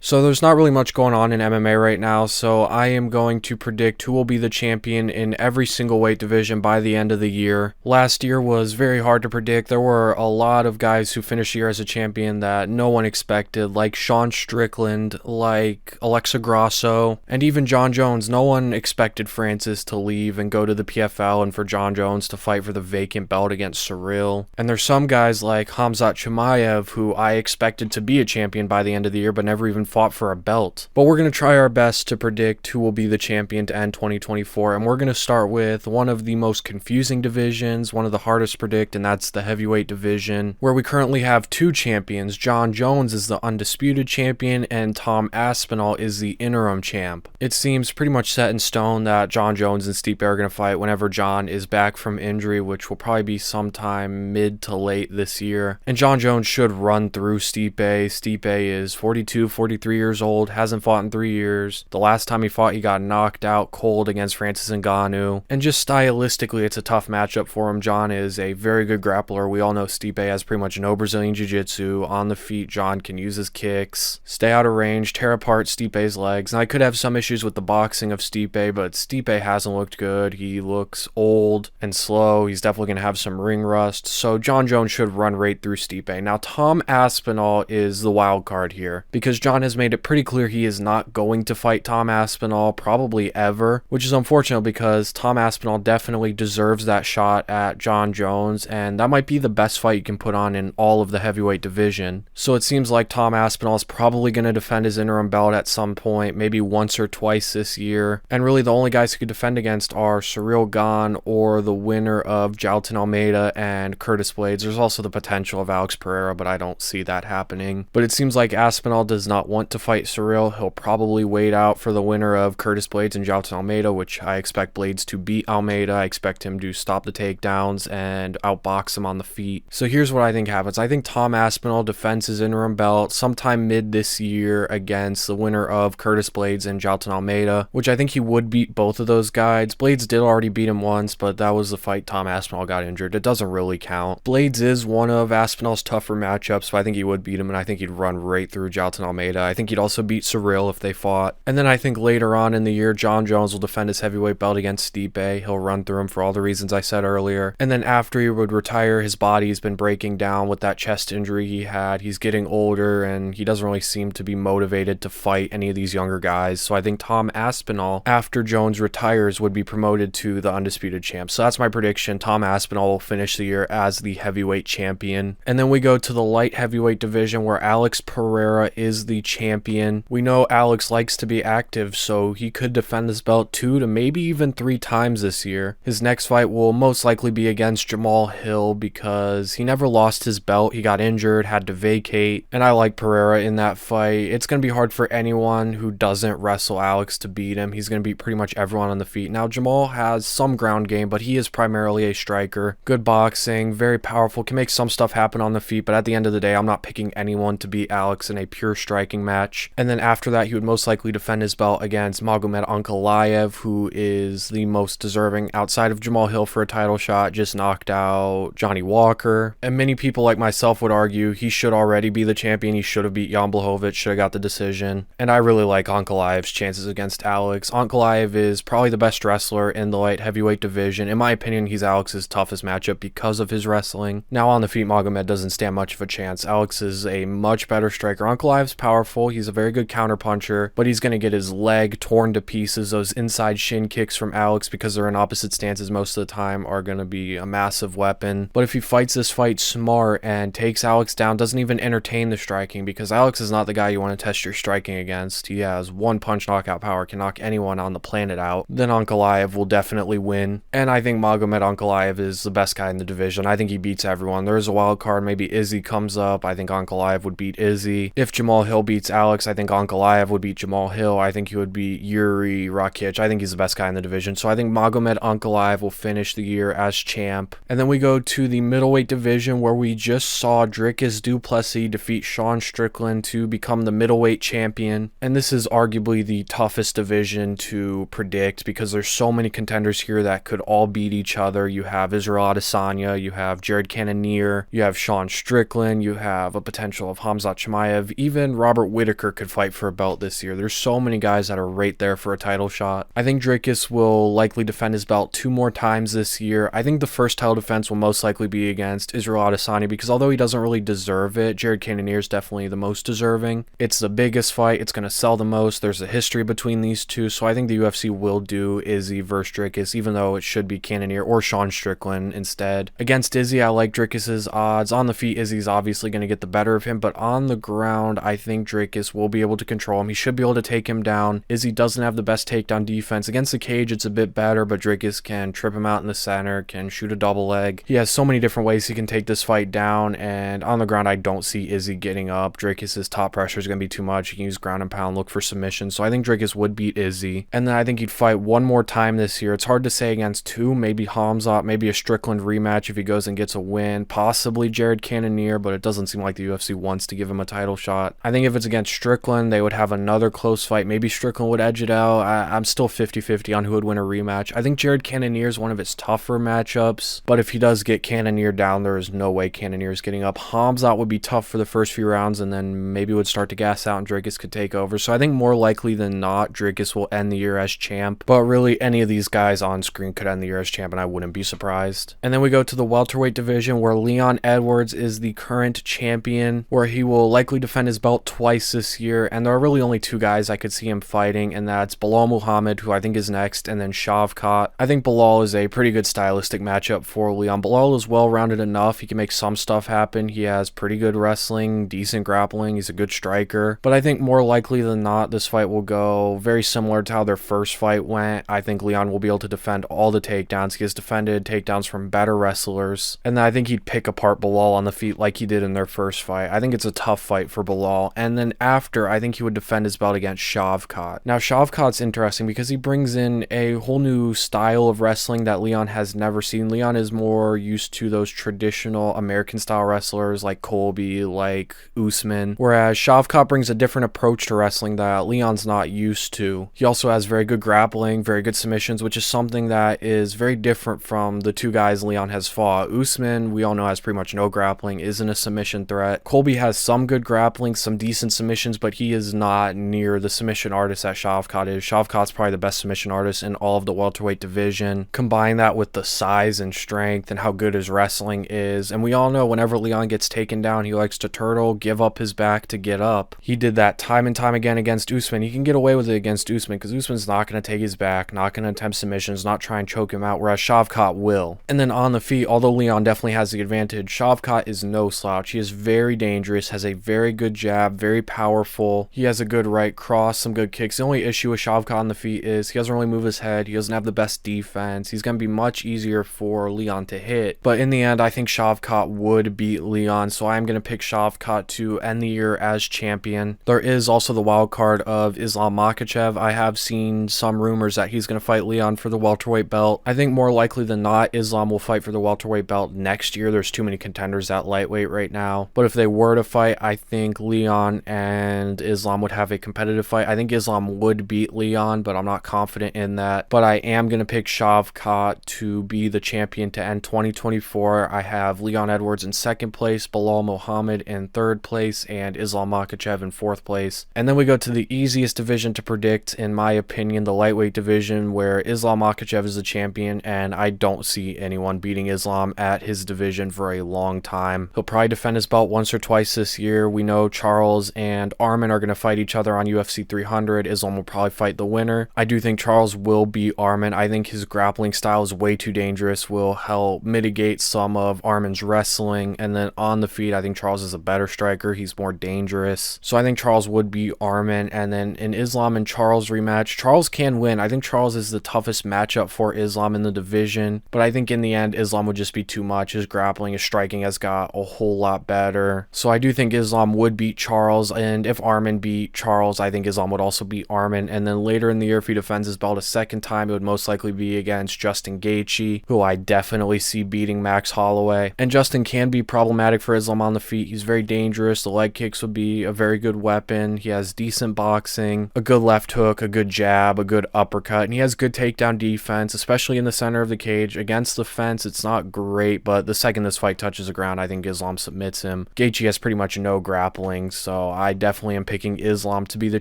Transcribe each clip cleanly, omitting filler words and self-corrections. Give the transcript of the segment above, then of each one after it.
So there's not really much going on in MMA right now, so I am going to predict who will be the champion in every single weight division by the end of the year. Last year was very hard to predict. There were a lot of guys who finished the year as a champion that no one expected, like Sean Strickland, like Alexa Grasso, and even Jon Jones. No one expected Francis to leave and go to the PFL and for Jon Jones to fight for the vacant belt against Cyril. And there's some guys like Khamzat Chimaev who I expected to be a champion by the end of the year but never even fought for a belt. But we're going to try our best to predict who will be the champion to end 2024, and we're going to start with one of the most confusing divisions, one of the hardest to predict, and that's the heavyweight division, where we currently have two champions. Jon Jones is the undisputed champion and Tom Aspinall is the interim champ. It seems pretty much set in stone that Jon Jones and Stipe are going to fight whenever Jon is back from injury, which will probably be sometime mid to late this year. And Jon Jones should run through Stipe. Stipe is 42, 43 years old, hasn't fought in 3 years. The last time he fought, he got knocked out cold against Francis Ngannou. And just stylistically, it's a tough matchup for him. Jon is a very good grappler. We all know Stipe has pretty much no Brazilian Jiu-Jitsu. On the feet, Jon can use his kicks, stay out of range, tear apart Stipe's legs. And I could have some issues with the boxing of Stipe, but Stipe hasn't looked good. He looks old and slow. He's definitely going to have some ring rust. So Jon Jones should run right through Stipe. Now, Tom Aspinall is the wild card here because Jon has made it pretty clear he is not going to fight Tom Aspinall probably ever, which is unfortunate because Tom Aspinall definitely deserves that shot at Jon Jones, and that might be the best fight you can put on in all of the heavyweight division. So it seems like Tom Aspinall is probably going to defend his interim belt at some point, maybe once or twice this year, and really the only guys he could defend against are Cyril Gane or the winner of Jailton Almeida and Curtis Blades. There's also the potential of Alex Pereira, but I don't see that happening. But it seems like Aspinall does not want to fight Cyril. He'll probably wait out for the winner of Curtis Blades and Jailton Almeida, which I expect Blades to beat Almeida. I expect him to stop the takedowns and outbox him on the feet. So here's what I think happens. I think Tom Aspinall defends his interim belt sometime mid this year against the winner of Curtis Blades and Jailton Almeida, which I think he would beat both of those guys. Blades did already beat him once, but that was the fight Tom Aspinall got injured. It doesn't really count. Blades is one of Aspinall's tougher matchups, so I think he would beat him, and I think he'd run right through Jailton Almeida. I think he'd also beat Cyril if they fought. And then I think later on in the year, Jon Jones will defend his heavyweight belt against Stipe. He'll run through him for all the reasons I said earlier. And then after he would retire, his body's been breaking down with that chest injury he had. He's getting older, and he doesn't really seem to be motivated to fight any of these younger guys. So I think Tom Aspinall, after Jones retires, would be promoted to the undisputed champ. So that's my prediction. Tom Aspinall will finish the year as the heavyweight champion. And then we go to the light heavyweight division where Alex Pereira is the champion. We know Alex likes to be active, so he could defend his belt 2 to maybe even 3 times this year. His next fight will most likely be against Jamal Hill because he never lost his belt. He got injured, had to vacate, and I like Pereira in that fight. It's going to be hard for anyone who doesn't wrestle Alex to beat him. He's going to beat pretty much everyone on the feet. Now, Jamal has some ground game, but he is primarily a striker. Good boxing, very powerful, can make some stuff happen on the feet, but at the end of the day, I'm not picking anyone to beat Alex in a pure striking match. And then after that, he would most likely defend his belt against Magomed Ankalaev, who is the most deserving outside of Jamal Hill for a title shot, just knocked out Johnny Walker. And many people like myself would argue he should already be the champion. He should have beat Jan Blachowicz, should have got the decision. And I really like Ankalaev's chances against Alex. Ankalaev is probably the best wrestler in the light heavyweight division. In my opinion, he's Alex's toughest matchup because of his wrestling. Now on the feet, Magomed doesn't stand much of a chance. Alex is a much better striker. Ankalaev's powerful. He's a very good counterpuncher, but he's going to get his leg torn to pieces. Those inside shin kicks from Alex, because they're in opposite stances most of the time, are going to be a massive weapon. But if he fights this fight smart and takes Alex down, doesn't even entertain the striking, because Alex is not the guy you want to test your striking against. He has one punch knockout power, can knock anyone on the planet out. Then Ankalaev will definitely win. And I think Magomed Ankalaev is the best guy in the division. I think he beats everyone. There is a wild card. Maybe Izzy comes up. I think Ankalaev would beat Izzy. If Jamal Hill beats Alex, I think Ankalaev would beat Jamal Hill. I think he would beat Yuri Rakic. I think he's the best guy in the division. So I think Magomed Ankalaev will finish the year as champ. And then we go to the middleweight division where we just saw Dricus du Plessis defeat Sean Strickland to become the middleweight champion. And this is arguably the toughest division to predict because there's so many contenders here that could all beat each other. You have Israel Adesanya, you have Jared Cannonier, you have Sean Strickland, you have a potential of Khamzat Chimaev, even Robert Whitaker could fight for a belt this year. There's so many guys that are right there for a title shot. I think Dricus will likely defend his belt 2 more times this year. I think the first title defense will most likely be against Israel Adesanya, because although he doesn't really deserve it, Jared Cannonier is definitely the most deserving. It's the biggest fight. It's going to sell the most. There's a history between these two, so I think the UFC will do Izzy versus Dricus, even though it should be Cannonier or Sean Strickland instead. Against Izzy, I like Dricus's odds. On the feet, Izzy's obviously going to get the better of him, but on the ground, I think Dricus will be able to control him. He should be able to take him down. Izzy doesn't have the best takedown defense. Against the cage, it's a bit better, but Dricus can trip him out in the center, can shoot a double leg. He has so many different ways he can take this fight down, and on the ground, I don't see Izzy getting up. Dricus's top pressure is going to be too much. He can use ground and pound, look for submission, so I think Dricus would beat Izzy. And then I think he'd fight one more time this year. It's hard to say against two, maybe Hamzat, maybe a Strickland rematch if he goes and gets a win, possibly Jared Cannonier, but it doesn't seem like the UFC wants to give him a title shot. I think if it's against Strickland, they would have another close fight. Maybe Strickland would edge it out. I'm still 50-50 on who would win a rematch. I think Jared Cannonier is one of his tougher matchups, but if he does get Cannonier down, there is no way Cannonier is getting up. Hamzat would be tough for the first few rounds, and then maybe would start to gas out and Dricus could take over. So I think more likely than not, Dricus will end the year as champ, but really any of these guys on screen could end the year as champ, and I wouldn't be surprised. And then we go to the welterweight division, where Leon Edwards is the current champion, where he will likely defend his belt twice this year, and there are really only 2 guys I could see him fighting, and that's Belal Muhammad, who I think is next, and then Shavkat. I think Belal is a pretty good stylistic matchup for Leon. Belal is well-rounded enough. He can make some stuff happen. He has pretty good wrestling, decent grappling. He's a good striker, but I think more likely than not, this fight will go very similar to how their first fight went. I think Leon will be able to defend all the takedowns. He has defended takedowns from better wrestlers, and then I think he'd pick apart Belal on the feet like he did in their first fight. I think it's a tough fight for Belal, and then after, I think he would defend his belt against Shavkat. Now, Shavkat's interesting because he brings in a whole new style of wrestling that Leon has never seen. Leon is more used to those traditional American-style wrestlers like Colby, like Usman, whereas Shavkat brings a different approach to wrestling that Leon's not used to. He also has very good grappling, very good submissions, which is something that is very different from the 2 guys Leon has fought. Usman, we all know, has pretty much no grappling, isn't a submission threat. Colby has some good grappling, some decent submissions, but he is not near the submission artist that Shavkat is. Shavkat's probably the best submission artist in all of the welterweight division. Combine that with the size and strength and how good his wrestling is, and we all know whenever Leon gets taken down, he likes to turtle, give up his back to get up. He did that time and time again against Usman. He can get away with it against Usman because Usman's not going to take his back, not going to attempt submissions, not try and choke him out, whereas Shavkat will. And then on the feet, although Leon definitely has the advantage, Shavkat is no slouch. He is very dangerous, has a very good jab, very powerful. He has a good right cross, some good kicks. The only issue with Shavkat on the feet is he doesn't really move his head. He doesn't have the best defense. He's going to be much easier for Leon to hit. But in the end, I think Shavkat would beat Leon, so I'm going to pick Shavkat to end the year as champion. There is also the wild card of Islam Makhachev. I have seen some rumors that he's going to fight Leon for the welterweight belt. I think more likely than not, Islam will fight for the welterweight belt next year. There's too many contenders at lightweight right now. But if they were to fight, I think Leon and Islam would have a competitive fight. I think Islam would beat Leon, but I'm not confident in that. But I am going to pick Shavkat to be the champion to end 2024. I have Leon Edwards in second place, Belal Muhammad in third place, and Islam Makhachev in fourth place. And then we go to the easiest division to predict, in my opinion, the lightweight division, where Islam Makhachev is the champion, and I don't see anyone beating Islam at his division for a long time. He'll probably defend his belt once or twice this year. We know Charles and Arman are going to fight each other on UFC 300. Islam will probably fight the winner. I do think Charles will beat Arman. I think his grappling style is way too dangerous, will help mitigate some of Arman's wrestling, and then on the feet, I think Charles is a better striker. He's more dangerous. So I think Charles would beat Arman, and then in Islam and Charles rematch, Charles can win. I think Charles is the toughest matchup for Islam in the division, but I think in the end, Islam would just be too much. His grappling, his striking has got a whole lot better. So I do think Islam would beat Charles, and if Arman beat Charles, I think Islam would also beat Arman. And then later in the year, if he defends his belt a second time, it would most likely be against Justin Gaethje, who I definitely see beating Max Holloway. And Justin can be problematic for Islam on the feet. He's very dangerous. The leg kicks would be a very good weapon. He has decent boxing, a good left hook, a good jab, a good uppercut, and he has good takedown defense, especially in the center of the cage. Against the fence, it's not great, but the second this fight touches the ground, I think Islam submits him. Gaethje has pretty much no grappling, so I definitely am picking Islam to be the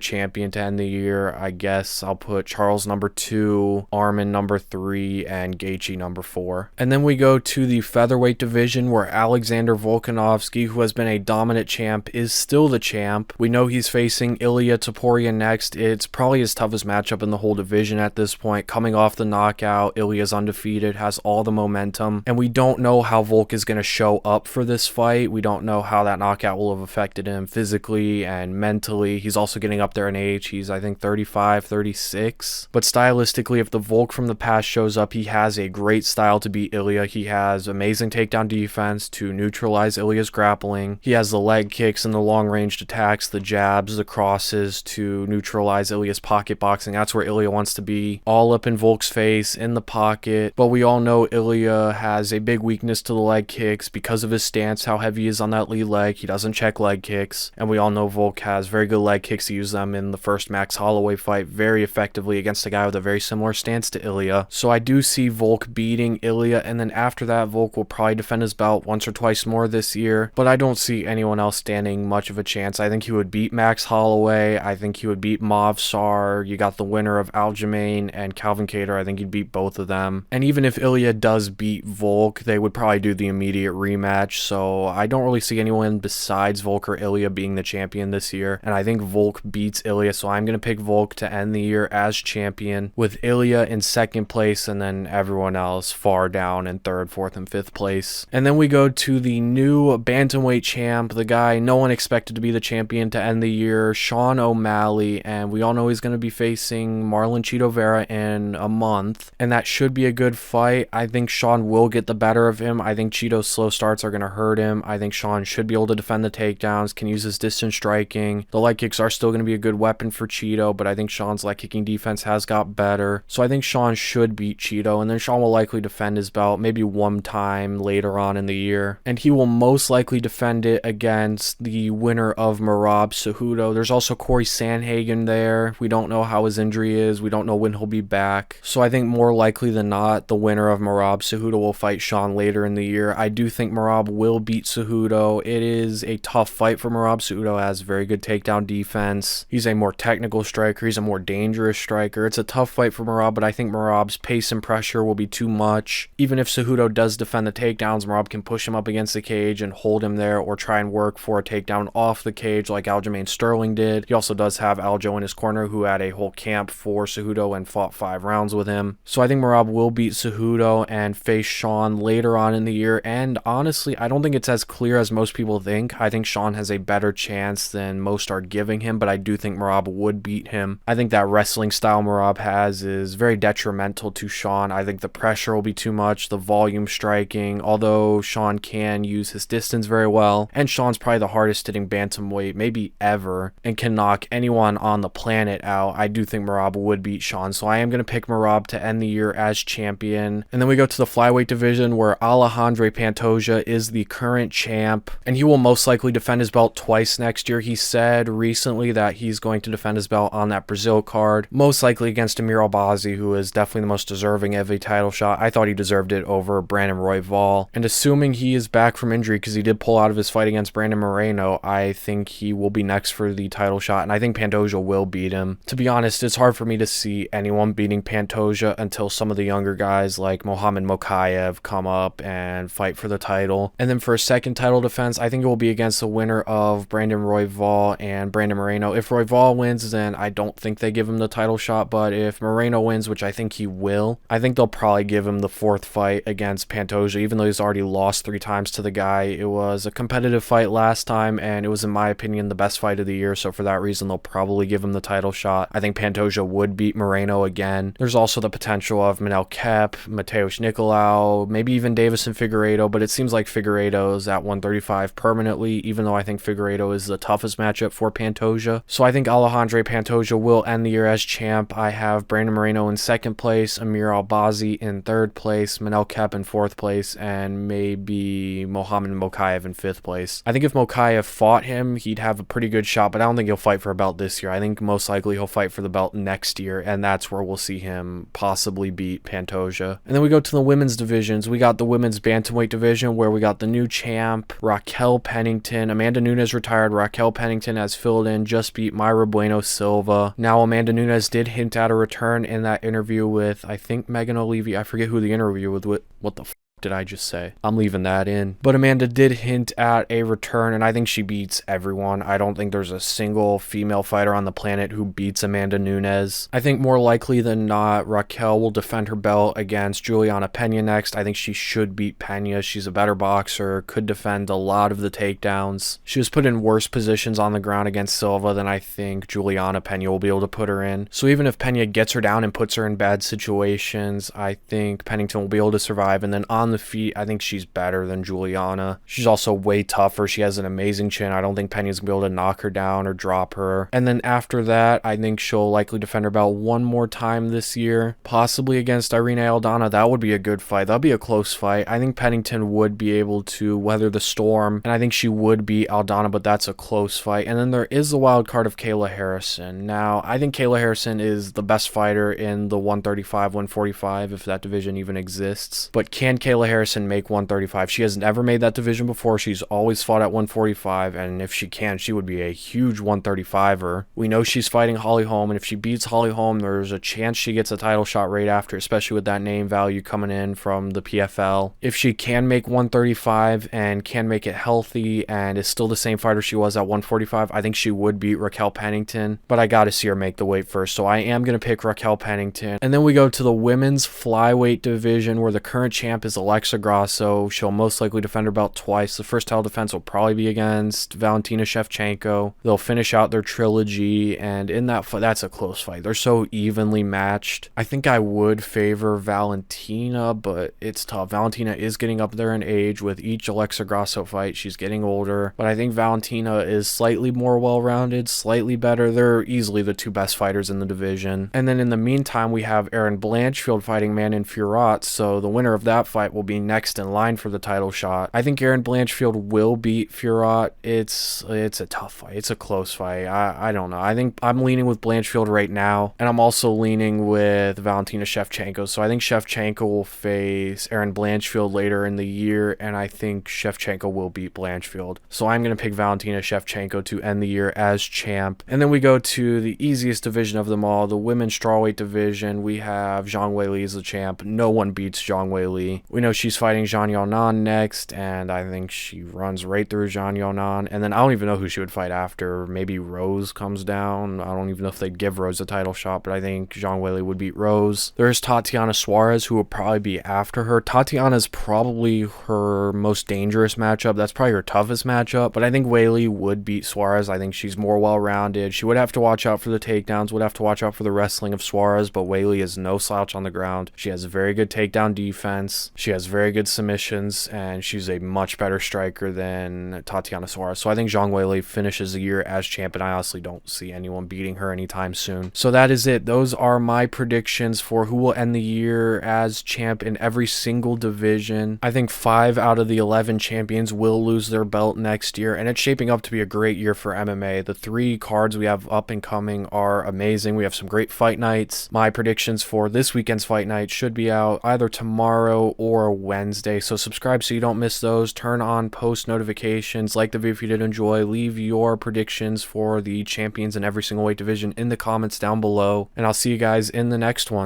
champion to end the year. I guess I'll put Charles number 2, Arman number 3, and Gaethje number 4. And then we go to the featherweight division where Alexander Volkanovski, who has been a dominant champ, is still the champ. We know he's facing Ilia Topuria next. It's probably his toughest matchup in the whole division at this point. Coming off the knockout, Ilia's undefeated, has all the momentum, and we don't know how Volk is going to show up for this fight. We don't know how that knockout will have affected him physically and mentally. He's also getting up there in age. He's, I think, 35, 36. But stylistically, if the Volk from the past shows up, he has a great style to beat Ilia. He has amazing takedown defense to neutralize Ilia's grappling. He has the leg kicks and the long-ranged attacks, the jabs, the crosses to neutralize Ilia's pocket boxing. That's where Ilia wants to be, all up in Volk's face, in the pocket. But we all know Ilia has a big weakness to the leg kicks because of his stance, how heavy he is on that lead leg. He doesn't check leg kicks. And we all know Volk has very good leg kicks. He used them in the first Max Holloway fight very effectively against a guy with a very similar stance to Ilia. So I do see Volk beating Ilia, and then after that, Volk will probably defend his belt once or twice more this year. But I don't see anyone else standing much of a chance. I think he would beat Max Holloway. I think he would beat Movsar. You got the winner of Aljamain and Calvin Kattar. I think he'd beat both of them. And even if Ilia does beat Volk, they would probably do the immediate rematch. So I don't really see anyone besides Volk or Ilia being the champion this year. And I think Volk beats Ilia, so I'm going to pick Volk to end the year as champion, with Ilia in second place and then everyone else far down in third, fourth, and fifth place. And then we go to the new bantamweight champ, the guy no one expected to be the champion to end the year, Sean O'Malley, and we all know he's going to be facing Marlon Chito Vera in a month, and that should be a good fight. I think Sean will get the better of him. I think Chito's slow starts are going to hurt him. I think Sean should be able to defend the takedowns, can use his distance striking. The leg kicks are still going to be a good weapon for Chito, but I think Sean's leg kicking defense has got better. So I think Sean should beat Chito, and then Sean will likely defend his belt maybe one time later on in the year. And he will most likely defend it against the winner of Merab Cejudo. There's also Corey Sandhagen there. We don't know how his injury is. We don't know when he'll be back. So I think more likely than not, the winner of Merab Cejudo will fight Sean later in the year. I do think Merab will beat Cejudo. It is a tough fight for Merab. Cejudo has very good takedown defense. He's a more technical striker. He's a more dangerous striker. It's a tough fight for Merab, but I think Merab's pace and pressure will be too much. Even if Cejudo does defend the takedowns, Merab can push him up against the cage and hold him there, or try and work for a takedown off the cage like Aljamain Sterling did. He also does have Aljo in his corner, who had a whole camp for Cejudo and fought 5 rounds with him. So I think Merab will beat Cejudo and face Sean later on in the year. And honestly, I don't think it's as clear as most people think. I think Sean has a better chance than most are giving him, but I do think Merab would beat him. I think that wrestling style Merab has is very detrimental to Sean. I think the pressure will be too much, the volume striking, although Sean can use his distance very well. And Sean's probably the hardest hitting bantamweight maybe ever and can knock anyone on the planet out. I do think Merab would beat Sean, so I am going to pick Merab to end the year as champion. And then we go to the flyweight division where Alejandro Pantoja is the current champ, and he will most likely defend his belt twice next year. He said recently that he's going to defend his belt on that Brazil card, most likely against Amir Albazi, who is definitely the most deserving of a title shot. I thought he deserved it over Brandon Royval, and assuming he is back from injury, because he did pull out of his fight against Brandon Moreno, I think he will be next for the title shot, and I think Pantoja will beat him. To be honest, it's hard for me to see anyone beating Pantoja until some of the younger guys like Mohamed Mokaev come up and fight for the title. And then for a second title defense, I think it will be against the winner of Brandon Royval and Brandon Moreno. If Royval wins, then I don't think they give him the title shot, but if Moreno wins, which I think he will, I think they'll probably give him the 4th fight against Pantoja, even though he's already lost 3 times to the guy. It was a competitive fight last time, and it was, in my opinion, the best fight of the year, so for that reason, they'll probably give him the title shot. I think Pantoja would beat Moreno again. There's also the potential of Manel Kep, Mateusz Nicolau, maybe even Davison Figueiredo, but it seems like Figueiredo's at 135 permanently, even though I think Figueiredo is the toughest matchup for Pantoja. So I think Alejandro Pantoja will end the year as champ. I have Brandon Moreno in 2nd place, Amir Albazi in 3rd place, Manel Kep in 4th place, and maybe Mohamed Mokaev in 5th place. I think if Mokaev fought him, he'd have a pretty good shot, but I don't think he'll fight for a belt this year. I think most likely he'll fight for the belt next year, and that's where we'll see him possibly beat Pantoja. And then we go to the women's divisions. We got the women's bantamweight division where we got the new champ, Raquel Pennington. Amanda Nunes retired. Raquel Raquel Pennington has filled in, just beat Mayra Bueno Silva. Now, Amanda Nunes did hint at a return in that interview with, I think, Megan O'Leary. I forget who the interview with. What the did I just say? I'm leaving that in. But Amanda did hint at a return, and I think she beats everyone. I don't think there's a single female fighter on the planet who beats Amanda Nunes. I think more likely than not, Raquel will defend her belt against Juliana Pena next. I think she should beat Pena. She's a better boxer, could defend a lot of the takedowns. She was put in worse positions on the ground against Silva than I think Juliana Pena will be able to put her in. So even if Pena gets her down and puts her in bad situations, I think Pennington will be able to survive. And then on the feet, I think she's better than Juliana. She's also way tougher. She has an amazing chin. I don't think Pena's gonna be able to knock her down or drop her. And then after that, I think she'll likely defend her belt one more time this year, possibly against Irina Aldana. That would be a good fight. That'd be a close fight. I think Pennington would be able to weather the storm, and I think she would beat Aldana, but that's a close fight. And then there is the wild card of Kayla Harrison. Now, I think Kayla Harrison is the best fighter in the 135, 145, if that division even exists. But can Kayla Harrison make 135? She has never made that division before. She's always fought at 145, and if she can, she would be a huge 135er. We know she's fighting Holly Holm, and if she beats Holly Holm, there's a chance she gets a title shot right after, especially with that name value coming in from the PFL. If she can make 135 and can make it healthy and is still the same fighter she was at 145, I think she would beat Raquel Pennington, but I gotta see her make the weight first, so I am gonna pick Raquel Pennington. And then we go to the women's flyweight division, where the current champ is Alexa Grasso. She'll most likely defend her belt twice. The first title defense will probably be against Valentina Shevchenko. They'll finish out their trilogy, and in that fight, that's a close fight. They're so evenly matched. I think I would favor Valentina, but it's tough. Valentina is getting up there in age. With each Alexa Grasso fight, she's getting older, but I think Valentina is slightly more well-rounded, slightly better. They're easily the two best fighters in the division. And then in the meantime, we have Erin Blanchfield fighting Manon Fiorot, so the winner of that fight will be next in line for the title shot. I think Erin Blanchfield will beat Fiorot. It's a tough fight. It's a close fight. I don't know. I think I'm leaning with Blanchfield right now, and I'm also leaning with Valentina Shevchenko. So I think Shevchenko will face Erin Blanchfield later in the year, and I think Shevchenko will beat Blanchfield. So I'm going to pick Valentina Shevchenko to end the year as champ. And then we go to the easiest division of them all, the women's strawweight division. We have Zhang Weili as the champ. No one beats Zhang Weili. We know she's fighting Zhang Yaonan next, and I think she runs right through Zhang Yaonan. And then I don't even know who she would fight after. Maybe Rose comes down. I don't even know if they'd give Rose a title shot, but I think Zhang Weili would beat Rose. There's Tatiana Suarez, who will probably be after her. Tatiana's probably her most dangerous matchup. That's probably her toughest matchup, but I think Weili would beat Suarez. I think she's more well-rounded. She would have to watch out for the takedowns, would have to watch out for the wrestling of Suarez, but Weili is no slouch on the ground. She has very good takedown defense. She has very good submissions, and she's a much better striker than Tatiana Suarez. So I think Zhang Weili finishes the year as champ, and I honestly don't see anyone beating her anytime soon. So that is it. Those are my predictions for who will end the year as champ in every single division. I think 5 out of the 11 champions will lose their belt next year, and it's shaping up to be a great year for MMA. The 3 cards we have up and coming are amazing. We have some great fight nights. My predictions for this weekend's fight night should be out either tomorrow or Wednesday, so subscribe so you don't miss those. Turn on post notifications, like the video if you did enjoy, leave your predictions for the champions in every single weight division in the comments down below, and I'll see you guys in the next one.